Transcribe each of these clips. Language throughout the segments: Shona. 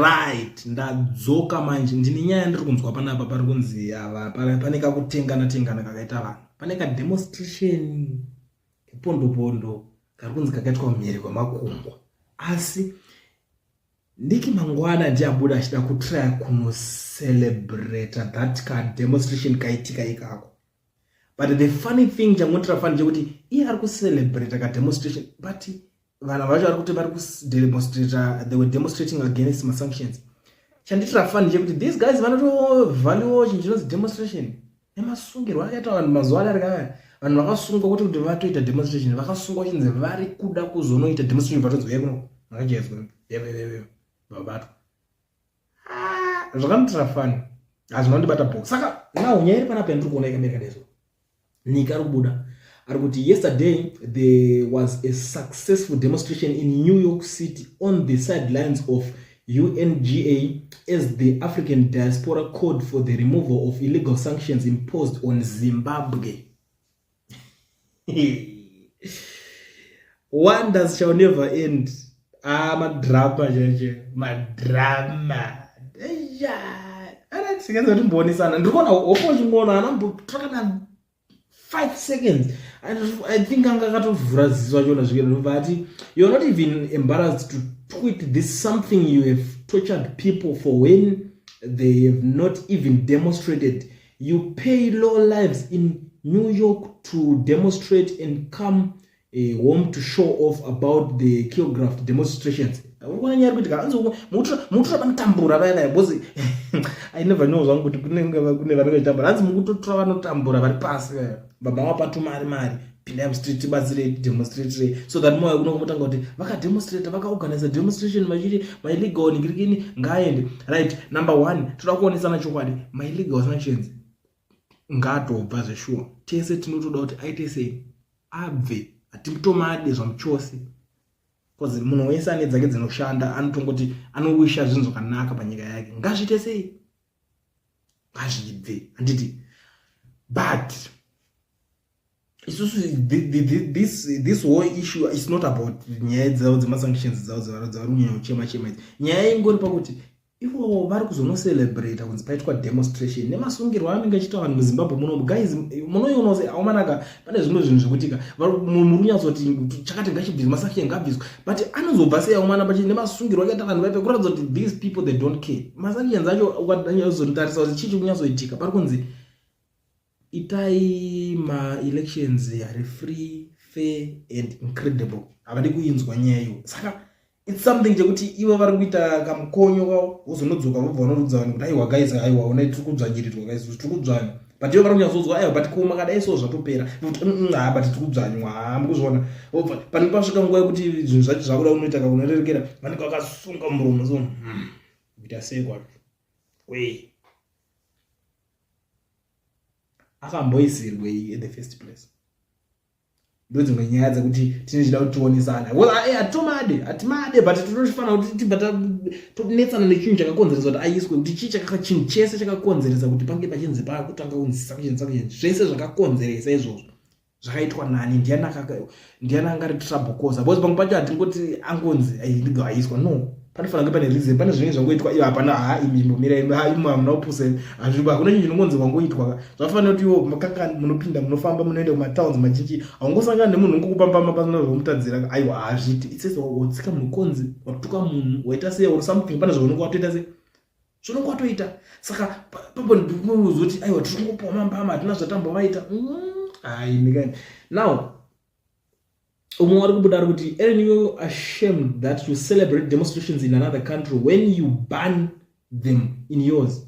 right, ndadzoka manje. Ndine nyaya ndiri kunzwa panapa pari kunzi ava pane kakutengana kakaita vanhu. Pane ka demonstration kepondo kari kunzi kakaitwa mumhiri kwemakungwa. Asi ndiki mangwana ndiabuda achida kutrya kunocelebrate that ka demonstration kaitika ikako. But the funny thing chamotira fani chekuti iye ari kucelebrate ka demonstration, but vanhu vacho vari kuti vari kudemonstrate, they were demonstrating against my sanctions. Chanditira fani chekuti these guys vanotovalue chinhu chinonzi demonstration nemasungirwo akaita vanhu mazuva ari kaya. Vanhu vakasungwa kuti vatoita demonstration, vakasungwa chinzi vari kuda kuzonoita demonstration vatonzi kuno vakajezwa vabatwa. Zvakanotira fani hazvinondibata box. Saka now nyaya iri panapa ndiri kuona ikamira kadaiso. Nyika ari kubuda ari kuti yesterday there was a successful demonstration in New York City on the sidelines of UNGA as the African diaspora called for the removal of illegal sanctions imposed on Zimbabwe. Wonders shall never end. Madrama jeje, madrama. Sikaza kuti mbonisana. Ndikona opo chingona anambotraka 5 seconds. I think angakatovhura ziso chona zvikero but you're not even embarrassed to tweet this something you have tortured people for when they have not even demonstrated. You pay low lives in New York to demonstrate and come home to show off about the choreographed demonstrations. I never know zvangu kuti kune vanotambura hanzi mukutotora vanotambura vari pasi baba vapatumari mari pinda street batsire demonstrate so that moyo kunongotanga kuti vakademonstrate vakaorganize demonstration vachiti my illegal ngirikini ngaende right. Number 1 toda kuonesana chokwadi my illegal sanctions ngatobva zveshuwa tese tinotoda kuti aite sei abve atimutomade zvamuchose because munhu wese ane dzake dzinoshanda anotongoti anowisha zvinhu zvakanaka panyika yake ngazviite sei ngazvibve handiti. But this whole issue is not about nyaya dzavo dzemasanctions dzavo dzavari kunyanya kuchema idzi. Nyaya ingori pakuti ivo vari kuzonoselebrata kunzi paitwa demonstration nemasungirwo anenge achiita vanhu muZimbabwe munomu. Guys, munoiona sei aumanaka pane zvimwe zvinhu zvekutika murunyazoti chakati ngachibviswa masanctions ngabviswa but anozobva sei aumana pachi nemasungirwo akaita vanhu vaipe kuratidza kuti these people they don't care. Masanctions acho ukazotarisa kuti chii kunyazoitika pari kunzi itai ma-elections ari free, fair and incredible. Havadi kuinzwa nyaya iyo. Saka it's something chekuti ivo vari kuita kamukonyo kavo vozonodzoka vobva vanoudza vanhu kuti aiwa guys aiwa ona tiri kudzvanyirirwa guys tiri kudzvanywa but ivo vari kunyazodzwa aiwa but kuma kadai so zvatopera but tiri kudzvanywa mukuzviona obva pane pasvika nguva yekuti zvinhu zvacho zvakuda unoita kakunorerekera vanenge vakasunga muromo so kuita sei kwacho wei akamboisirwei at the first place. Ndodzimwe nyaya dzekuti tinochida kuti tionesana hatimade but tinofanira kuti tibva tonetsana nechinhu chakakonzeresa kuti aiswe kuti chii chinhu chese chakakonzeresa kuti pange pachinzi pakutanga kunzi sanctions zvese zvakakonzeresa izvozvo zvakaitwa nani ndiani angari trouble causer because pamwe pacho hatingoti angonzi aidiga aiswa no panofanira kunge pane reason pane zvinhu zvangoitwa ivo hapana imbomira hamuna upuse hakuna chinhu chinongonzi wangoitwa zvafanira kuti ivo makanga munopinda munofamba munoenda kumatowns machinji haungosangana nemunhu ungokupambama panomutadzira aiwa hazviti itsese watsika mukonzi watuka munhu waita sei or something pane zvaunenge watoita sei zvinonge watoita saka papo ndinozoti aiwa tiri kungopawa mambama hatina zvatambovaita nikani now umwe wari kubuda ari kuti aren't you ashamed that you celebrate demonstrations in another country when you ban them in yours?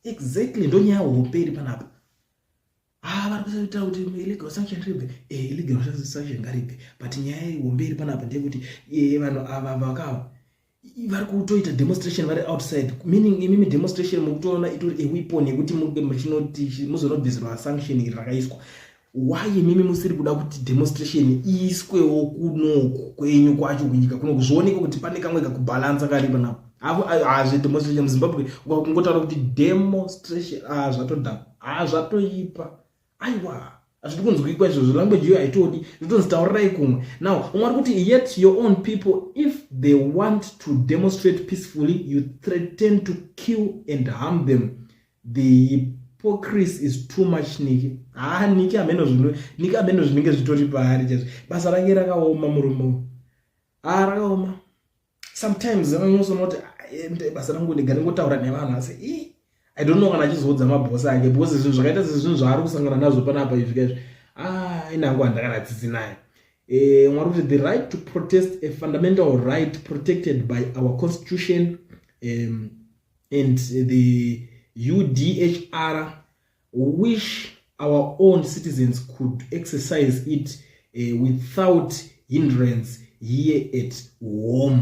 Exactly ndo nyaya hope iri panapa. Vari kusaita kuti illegal sanction ribve illegal sanction ngaribve but nyaya hombe iri panapa ndeyekuti vanhu ava vakava vari kutoita demonstration vari outside meaning imimi demonstration mukutoona itori weapon yekuti muchinoti muzonobvisirwa sanction iri rakaiswa. Why mimi musiri kuda kuti demonstration iiswewo kunoku kwenyu kwacho kunyika kuno kuzvioneka kuti pane kamwe kakubalansa karipo napo hazve demonstration muZimbabwe ukangotaura kuti demonstration zvatoda zvatoipa aiwa hazvidi kunzwikwa izvozvo. Language iyoyo haitodi, zvotonzi taurirai kumwe. Now umwari kuti yet your own people, if they want to demonstrate peacefully, you threaten to kill and harm them. The hypocrisy is too much. Niki ameno zvinenge zvitori paari chazvo. Basa rake rakaoma murume. Rakaoma. Sometimes unosonoti basa rangu ndigangotaura nevanhu asi I don't know kana achizodza mabhosi ake because zvinhu zvakaita sezvinhu zvaari kusangana nazvo panapa izvi kaizvo inangu handakanatsitsi naye. Mwari kuti the right to protest, a fundamental right protected by our constitution and the UDHR, wish our own citizens could exercise it without hindrance here at home.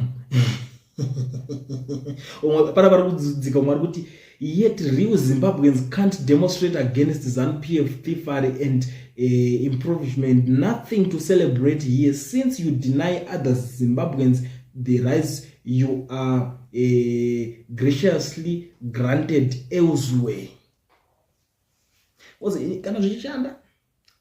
Yet real Zimbabweans can't demonstrate against ZANU-PF, PFARE and impoverishment. Nothing to celebrate here since you deny other Zimbabweans the rights you are graciously granted elsewhere. Kana zvichishanda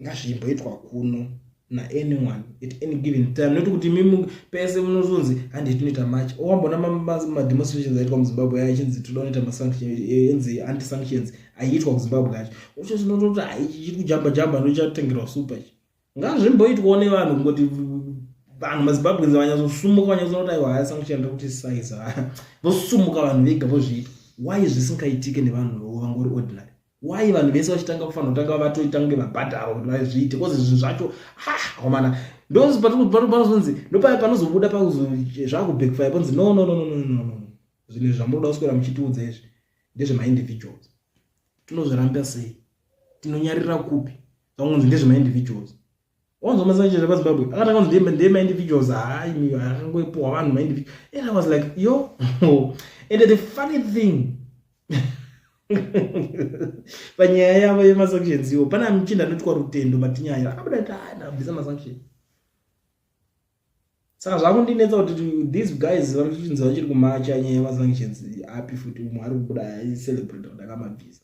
ngazvimboitwa kuno na anyone at any given time, not kuti mimi pese munozonzi handi tinoita match owambona ma demonstrations aitwa muZimbabwe aichinzi todoita ma sanctions enzi anti sanctions aitwa kuZimbabwe kacho ucho zvinototi chiri kujamba jamba nochatengerwa super ngazvimboitwa ne vanhu ngoti vanhu maZimbabwe vanyazosumuka vanyazonoti aiwa sanction kuti size vosumuka vanhu vega vozviita. Why zvisingaitike nevanhu vangori ordinary? Why vanhu vese vachitanga kufanira kutanga vatoitange mabhadharo kuti vaizviite kozi zvinhu zvacho komana ndozi panozonzi ndopai panozobuda zvakubekfire ponzi no zvinhu zvamunoda kuswera muchitiudza izvi ndezvema-individuals. Tinozviramba sei? Tinonyarira kupi? Zvakunzi ndezvema-individuals. Wanzomasa chizvo paZimbabwe akatanga kunzi ndema-individuals akangoipuwa vanhu ma-individuals. And I was like yo and the funny thing panyaya yavo yemasanctions iwo pana muchinda anotwa rutendo matinyaya akabuda kuti ndabvisa masanction. Saka zvakundinetsa kuti these guys vari kuchinzi vachiri kumacha nyaya yemasanctions api futi umwe ari kubuda aicelebrate kuti akamabvisa,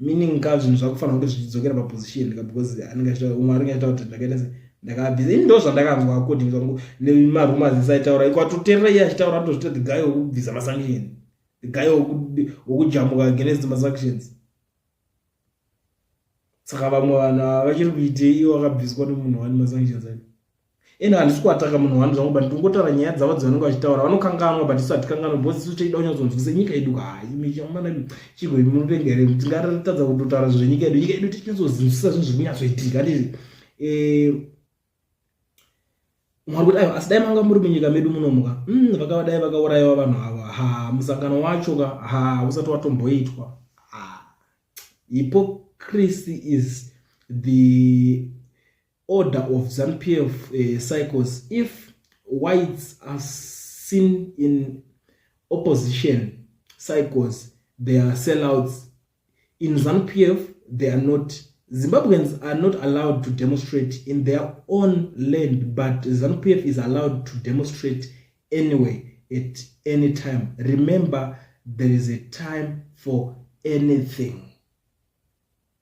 meaning ka zvinhu zvakufanira kuti zvichidzokera paposition because anenge achita umwe ari kuita kuti ndakaita se ndakabvisa. Ini ndo zvandakanzwa according to nemarumors isaitaura ikwatoterera iye achitaura ndozvita the guy wokubvisa masanctions, the guy wokujamuka against ma sanctions. Saka vamwe vanhu vachiri kuite iwo akabviswa nemunhu wani ma sanctions ake. Ena handisi kuataka munhu wani zvangu but ndingotaura nyaya dzavo dzavanenge vachitaura vanokanganwa but isu hatikanganwa because isu tichida kunyatsokunzwisa nyika yedu michamana chigwe munopengere tingaratadza kutotaura zvenyika yedu tichinyatsozinzwisisa zvinhu zviri kunyatsoitika handizvi. Mwari kuti aiwa asi dai manga muri munyika medu munomuka vakavadai vakaurayiwa vanhu ava musangano wacho usati watomboitwa. Hypocrisy is the order of ZANU-PF cycles. If whites are seen in opposition cycles, they are sellouts. In ZANU-PF, they are not. Zimbabweans are not allowed to demonstrate in their own land, but ZANU-PF is allowed to demonstrate anyway at any time. Remember, there is a time for anything.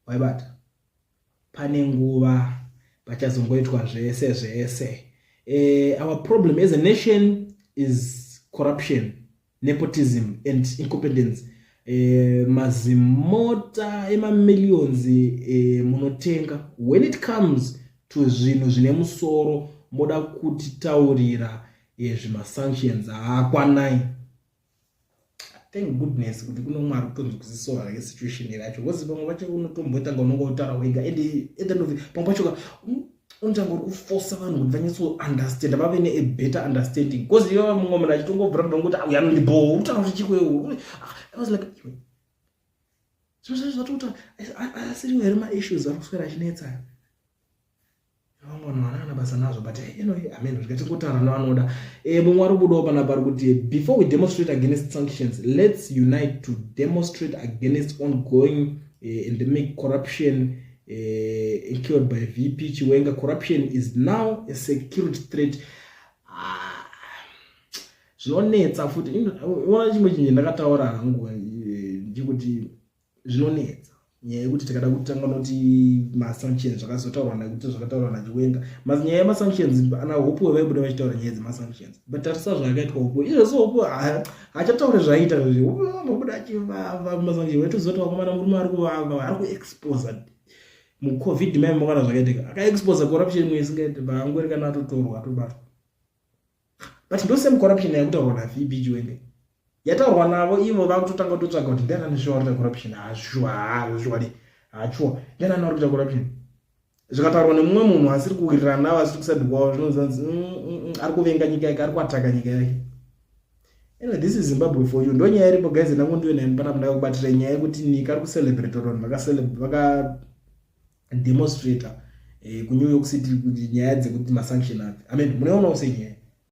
Why bad? Panenguva pachazongoitwa zvese. Our problem as a nation is corruption, nepotism and incompetence. Mazimota millions munotenga. When it comes to zvinhu zvine musoro moda kutitaurira zvima sanctions akwanai. Thank goodness kuti kuno Mwari kutonzi kuzisolva like situation yacho because pamwe pacho unotomboitanga unongotaura wega and pamwe pacho unotanga kuforce vanhu kuti vanyatso understand vave ne better understanding because ivo mumwe munhu achitongobvira kuti uyu anondibho utaura kuti chikweyo. I was like zvatokuta asiriwo here ma-issues ari kuswera achinetsa vamwe vanhu vanana basa nazvo but amen zvikatingotaura nevanoda. Mumwe ari kubudawo panapa ari kuti before we demonstrate against sanctions, let's unite to demonstrate against ongoing endemic corruption incurred by VP Chiwenga. Corruption is now a security threat. Zvinonetsa futi. Unoona chimwe chinhu ndakataura hangu ndikuti zvinonetsa nyaya yekuti tikada kutanga noti masanctions zvakazotaurwa nekuti zvakataurwa nachiwenga nyaya yemasanctions ana hope vaibuda vachitaura nyaya dzemasanctions but tarisa zvakaitwa hope izvozvo hope hachataure zvaiita hopeanobuda achivava masanctions waitozoti wakomana murume ari kuvava ari kuexposa mucovid mai makana zvakaitika akaexposa corruption imwe isingaiti vaangori kana atotorwa atobatwa but ndosemu corruption yakutaurwa naVP Chiwenga yataurwa navo ivo vakutotanga kutotsvaga kuti ndiani anoshuwa kuita corruption hachuwa ndiani anori kuita corruption zvikataurwa nemumwe munhu asiri kuwirirana navo asiri kusadi kwawo zvinozanzi ari kuvenga nyika yake ari kuataka nyika yake. Anyway, this is Zimbabwe for you. Ndonyaya iripo guys, ndangondiwe nani pana mnda kubatira nyaya yekuti nyika ari kucelebrate vanhu vaka demonstrator ku New York City kuti nyaya dzekuti masanction ati. Munoona sei nyaya